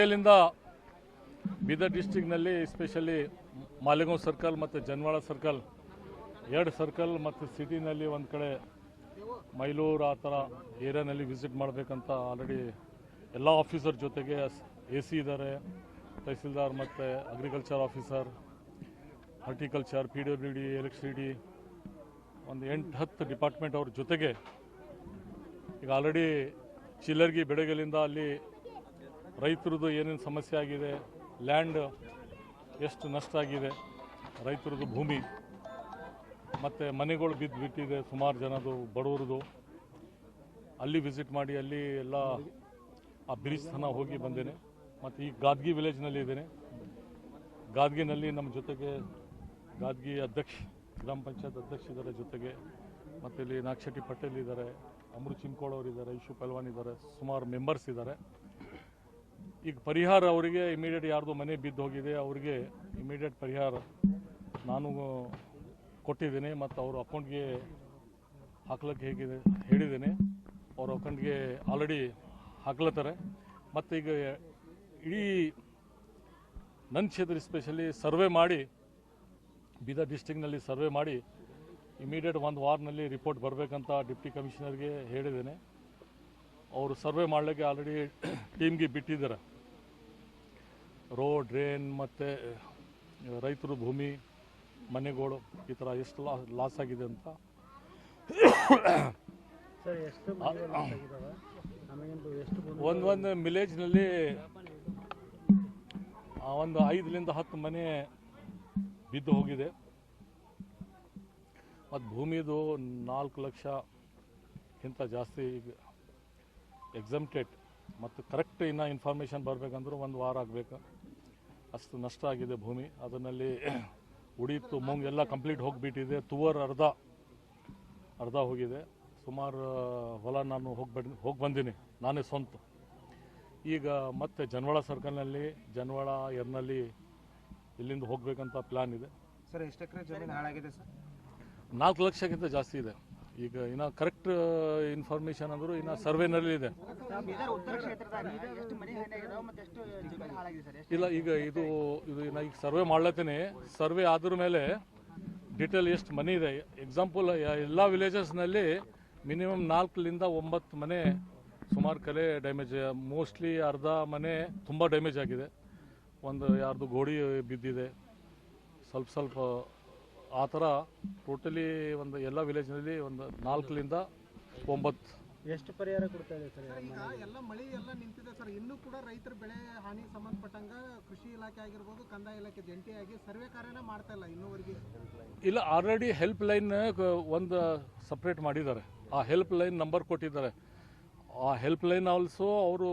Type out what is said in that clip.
ಇಲ್ಲಿಂದ Bidar ಡಿಸ್ಟ್ರಿಕ್ನಲ್ಲಿ especially ಮಾಲೆಗಾಂವ್ circle ಮತ್ತು ಜನವಾಳ circle ಎರಡು ಸರ್ಕಲ್ ಮತ್ತು ಸಿಟಿನಲ್ಲಿ ಒಂದು ಕಡೆ ಮೈಲೂರು ಆ ಥರ ಏರಿಯಾನಲ್ಲಿ ವಿಸಿಟ್ ಮಾಡಬೇಕಂತ ಆಲ್ರೆಡಿ ಎಲ್ಲ ಆಫೀಸರ್ ಜೊತೆಗೆ AC ಇದ್ದಾರೆ, ತಹಸೀಲ್ದಾರ್ ಮತ್ತು agriculture officer, horticulture, PWD, electricity, ಒಂದು 8-10 ಡಿಪಾರ್ಟ್ಮೆಂಟ್ ಅವ್ರ ಜೊತೆಗೆ ಈಗ ಆಲ್ರೆಡಿ ಚಿಲ್ಲರ್ಗಿ ಬೆಳಗಲಿಂದ ಅಲ್ಲಿ ರೈತರದ್ದು ಏನೇನು ಸಮಸ್ಯೆ ಆಗಿದೆ, ಲ್ಯಾಂಡ್ ಎಷ್ಟು ನಷ್ಟ ಆಗಿದೆ, ರೈತರದ್ದು ಭೂಮಿ ಮತ್ತು ಮನೆಗಳು ಬಿಟ್ಟಿದೆ ಸುಮಾರು ಜನದು ಬಡವರದು, ಅಲ್ಲಿ ವಿಸಿಟ್ ಮಾಡಿ ಅಲ್ಲಿ ಎಲ್ಲ ಆ ಬ್ರಿಡ್ಜ್ ತನಕ ಹೋಗಿ ಬಂದೇನೆ. ಮತ್ತು ಈ ಗಾದ್ಗಿ ವಿಲೇಜ್ನಲ್ಲಿ ಇದ್ದೇನೆ. ಗಾದ್ಗಿನಲ್ಲಿ ನಮ್ಮ ಜೊತೆಗೆ ಗಾದ್ಗಿ ಗ್ರಾಮ ಪಂಚಾಯತ್ ಅಧ್ಯಕ್ಷ ಇದ್ದಾರೆ ಜೊತೆಗೆ, ಮತ್ತು ಇಲ್ಲಿ ನಾಗಶೆಟ್ಟಿ ಪಟೇಲ್ ಇದ್ದಾರೆ, ಅಮೃತ್ ಚಿಮ್ಕೋಳ್ ಅವರು ಇದ್ದಾರೆ, ಇಶು ಪಲ್ವಾನ್ ಇದ್ದಾರೆ, ಸುಮಾರು ಮೆಂಬರ್ಸ್ ಇದ್ದಾರೆ. ಈಗ ಪರಿಹಾರ ಅವರಿಗೆ ಇಮಿಡಿಯೇಟ್ ಯಾರ್ದು ಮನೆ ಬಿದ್ದು ಹೋಗಿದೆ ಅವರಿಗೆ ಇಮಿಡಿಯೇಟ್ ಪರಿಹಾರ ನಾನು ಕೊಟ್ಟಿದ್ದೇನೆ ಮತ್ತು ಅವ್ರ ಅಕೌಂಟ್ಗೆ ಹಾಕ್ಲಿಕ್ಕೆ ಹೇಳಿದ್ದೇನೆ. ಅವ್ರ ಅಕೌಂಟ್ಗೆ ಆಲ್ರೆಡಿ ಹಾಕ್ಲತ್ತಾರೆ. ಮತ್ತು ಈಗ ಇಡೀ ನನ್ನ ಕ್ಷೇತ್ರ ಎಸ್ಪೆಷಲಿ ಸರ್ವೆ ಮಾಡಿ ಬೀದರ್ ಡಿಸ್ಟ್ರಿಕ್ನಲ್ಲಿ ಸರ್ವೆ ಮಾಡಿ ಇಮಿಡಿಯೇಟ್ 1 ವಾರದಲ್ಲಿ ರಿಪೋರ್ಟ್ ಬರಬೇಕಂತ ಡಿಪ್ಟಿ ಕಮಿಷನರ್ಗೆ ಹೇಳಿದ್ದೇನೆ. ಅವರು ಸರ್ವೆ ಮಾಡಲಿಕ್ಕೆ ಆಲ್ರೆಡಿ ಟೀಮ್ಗೆ ಬಿಟ್ಟಿದ್ದಾರೆ. ರೋಡ್, ಡ್ರೈನ್ ಮತ್ತು ರೈತರು ಭೂಮಿ, ಮನೆಗಳು ಈ ಥರ ಎಷ್ಟು ಲಾಸ್ ಆಗಿದೆ ಅಂತ. ಒಂದು ವಿಲೇಜ್ನಲ್ಲಿ ಒಂದು 5-10 ಮನೆ ಬಿದ್ದು ಹೋಗಿದೆ. ಮತ್ತು ಭೂಮಿದು 4 ಲಕ್ಷಕ್ಕಿಂತ ಜಾಸ್ತಿ ಈಗ ಎಕ್ಸಮ್ಟೆಡ್. ಮತ್ತು ಕರೆಕ್ಟ್ ಇನ್ನೂ ಇನ್ಫಾರ್ಮೇಷನ್ ಬರಬೇಕಂದ್ರೂ 1 ವಾರ ಆಗಬೇಕು. ಅಷ್ಟು ನಷ್ಟ ಆಗಿದೆ ಭೂಮಿ. ಅದರಲ್ಲಿ ಉಡೀತು ಮುಂಗ್ ಎಲ್ಲ ಕಂಪ್ಲೀಟ್ ಹೋಗಿಬಿಟ್ಟಿದೆ. ತುವರ್ ಅರ್ಧ ಹೋಗಿದೆ. ಸುಮಾರು ಹೊಲ ನಾನು ಹೋಗಿ ಬಂದೀನಿ ನಾನೇ ಸ್ವಂತ. ಈಗ ಮತ್ತೆ ಜನವಾಳ ಸರ್ಕಲ್ನಲ್ಲಿ, ಜನವಾಳ ಎರ್ನಲ್ಲಿ ಇಲ್ಲಿಂದ ಹೋಗಬೇಕಂತ ಪ್ಲ್ಯಾನ್ ಇದೆ. ಸರ್, ಎಷ್ಟು ಎಕರೆ ಜಮೀನು ಹಾಳಾಗಿದೆ ಸರ್? 4 ಲಕ್ಷಕ್ಕಿಂತ ಜಾಸ್ತಿ ಇದೆ. ಈಗ ಇನ್ನು ಕರೆಕ್ಟ್ ಇನ್ಫಾರ್ಮೇಷನ್ ಅಂದರೂ ಇನ್ನು ಸರ್ವೆನಲ್ಲಿ ಇದೆ. ಇಲ್ಲ, ಈಗ ಇದು ಈಗ ಸರ್ವೆ ಮಾಡ್ಲತ್ತೀನಿ. ಸರ್ವೆ ಆದ್ರ ಮೇಲೆ ಡೀಟೇಲ್ ಎಷ್ಟು ಮನೆ ಇದೆ. ಎಕ್ಸಾಂಪಲ್ ಎಲ್ಲ ವಿಲೇಜಸ್ನಲ್ಲಿ ಮಿನಿಮಮ್ 4-9 ಮನೆ ಸುಮಾರು ಕಡೆ ಡ್ಯಾಮೇಜ್. ಮೋಸ್ಟ್ಲಿ ಅರ್ಧ ಮನೆ ತುಂಬ ಡ್ಯಾಮೇಜ್ ಆಗಿದೆ. ಒಂದು ಯಾರ್ದು ಗೋಡಿ ಬಿದ್ದಿದೆ ಸ್ವಲ್ಪ ಆ ಥರ. ಟೋಟಲಿ ಒಂದು ಎಲ್ಲ ವಿಲೇಜ್ನಲ್ಲಿ ಒಂದು 4-9. ಎಷ್ಟು ಪರಿಹಾರ ಕೊಡ್ತಾ ಇದೆ ಸರ್? ಈಗ ಎಲ್ಲ ಮಳೆ ಎಲ್ಲ ನಿಂತಿದೆ ಸರ್. ಇನ್ನೂ ಕೂಡ ರೈತರ ಬೆಳೆ ಹಾನಿ ಸಂಬಂಧಪಟ್ಟಂಗ ಕೃಷಿ ಇಲಾಖೆ ಆಗಿರ್ಬೋದು, ಕಂದಾಯ ಇಲಾಖೆ ಜಂಟಿಯಾಗಿ ಸರ್ವೆ ಕಾರ್ಯನ ಮಾಡ್ತಾ ಇಲ್ಲ ಇನ್ನೂವರೆಗೆ. ಇಲ್ಲ, ಆಲ್ರೆಡಿ ಹೆಲ್ಪ್ ಲೈನ್ ಒಂದು ಸಪ್ರೇಟ್ ಮಾಡಿದ್ದಾರೆ. ಆ ಹೆಲ್ಪ್ ಲೈನ್ ನಂಬರ್ ಕೊಟ್ಟಿದ್ದಾರೆ. ಆ ಹೆಲ್ಪ್ ಲೈನ್ ಆಲ್ಸೋ ಅವರು